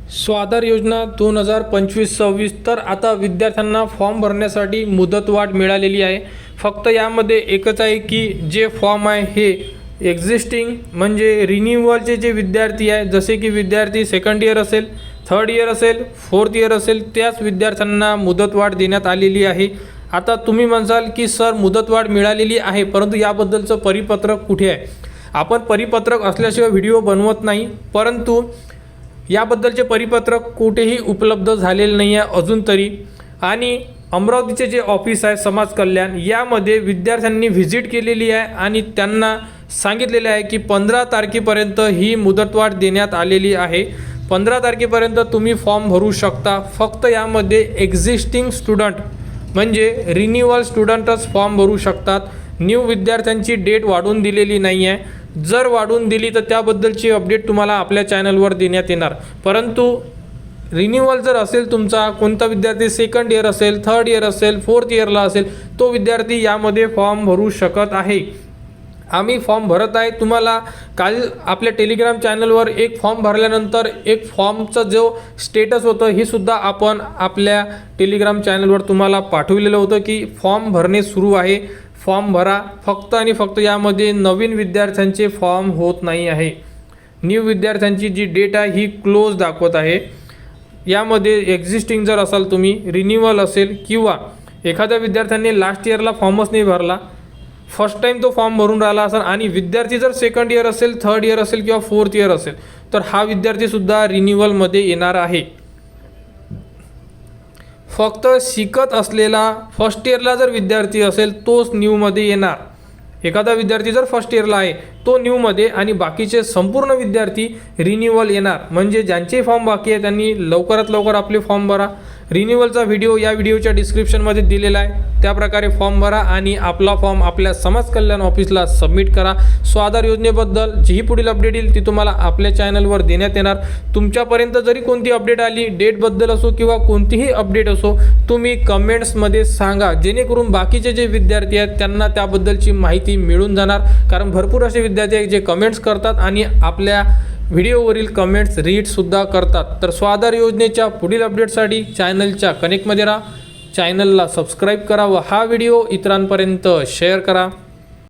स्वाधार योजना 2025-26 तर आता विद्यार्थ्यांना फॉर्म भरण्यासाठी मुदतवाढ मिळालेली आहे। फक्त यामध्ये एकच आहे की जे फॉर्म आहे हे एक्झिस्टिंग म्हणजे रिन्यूअलचे जे विद्यार्थी आहे, जसे की विद्यार्थी सेकंड इयर असेल, थर्ड इयर असेल, फोर्थ इयर असेल, त्याच विद्यार्थ्यांना मुदतवाढ देण्यात आलेली आहे। आता तुम्ही म्हणाल की सर मुदतवाढ मिळालेली आहे, परंतु याबद्दलचं परिपत्रक कुठे आहे? आपण परिपत्रक असल्याशिवाय व्हिडिओ बनवत नाही, परंतु याबद्दलचे परिपत्रक कुठेही उपलब्ध झालेले नाही आहे अजून तरी। आणि अमरावतीचे जे ऑफिस आहे समाज कल्याण, यामध्ये विद्यार्थ्यांनी व्हिजिट केलेली आहे आणि त्यांना सांगितलेले आहे की 15 तारखेपर्यंत ही मुदतवाढ देण्यात आलेली आहे। 15 तारखेपर्यंत तुम्ही फॉर्म भरू शकता। फक्त यामध्ये एक्झिस्टिंग स्टुडंट म्हणजे रिन्युअल स्टुडंटच फॉर्म भरू शकतात। न्यू विद्यार्थ्यांची डेट वाढवून दिलेली नाही आहे। जर वाढवून दिली तर त्याबद्दलची अपडेट तुम्हाला आपल्या चॅनलवर देण्यात येणार। परंतु रिन्युअल जर असेल, तुमचा कोणता विद्यार्थी सेकंड इयर असेल, थर्ड इयर असेल, फोर्थ इयरला असेल, तो विद्यार्थी यामध्ये फॉर्म भरू शकत आहे। आम्ही फॉर्म भरत आहे। तुम्हाला काल आपल्या टेलिग्राम चॅनलवर एक फॉर्म भरल्यानंतर एक फॉर्मचा जो स्टेटस होतं हे सुद्धा आपण आपल्या टेलिग्राम चॅनलवर तुम्हाला पाठवलेलं होतं की फॉर्म भरणे सुरू आहे, फॉर्म भरा। फक्त आणि फक्त यामध्ये नवीन विद्यार्थ्यांचे फॉर्म होत नाही आहे। न्यू विद्यार्थ्यांची जी डेट आहे ही क्लोज दाखवत आहे। यामध्ये एक्झिस्टिंग जर असाल तुम्ही, रिन्युअल असेल किंवा एखाद्या विद्यार्थ्यांनी लास्ट इयरला फॉर्मच नाही भरला, फर्स्ट टाइम तो फॉर्म भरून राहिला असेल आणि विद्यार्थी जर सेकंड इयर असेल, थर्ड इयर असेल किंवा फोर्थ इयर असेल, तर हा विद्यार्थीसुद्धा रिन्युअलमध्ये येणार आहे। फक्त शिकत असलेला फर्स्ट इयरला जर विद्यार्थी असेल तोच न्यूमध्ये येणार। एखादा विद्यार्थी जर फर्स्ट इयरला आहे तो न्यूमध्ये आणि बाकीचे संपूर्ण विद्यार्थी रिन्युअल येणार। म्हणजे ज्यांचे फॉर्म बाकी आहे त्यांनी लवकरात लवकर आपले फॉर्म भरा। रिन्युअलचा व्हिडिओ या व्हिडिओच्या डिस्क्रिप्शनमध्ये दिलेला आहे, त्याप्रकारे फॉर्म भरा आणि आपला फॉर्म आपल्या समाज कल्याण ऑफिसला सबमिट करा। स्वाधार योजनेबद्दल जी पुढील अपडेट येईल ती तुम्हाला आपल्या चॅनलवर देण्यात येणार। तुमच्यापर्यंत जरी कोणती अपडेट आली, डेटबद्दल असो किंवा कोणतीही अपडेट असो, तुम्ही कमेंट्समध्ये सांगा, जेणेकरून बाकीचे जे विद्यार्थी आहेत त्यांना त्याबद्दलची माहिती मिळून जाणार। कारण भरपूर असे विद्यार्थी आहेत जे कमेंट्स करतात आणि आपल्या व्हिडिओवरील कमेंट्स रीडसुद्धा करतात। तर स्वाधार योजनेच्या पुढील अपडेटसाठी चॅनलच्या कनेक्टमध्ये राहा, चॅनलला सबस्क्राईब करा व हा व्हिडिओ इतरांपर्यंत शेअर करा।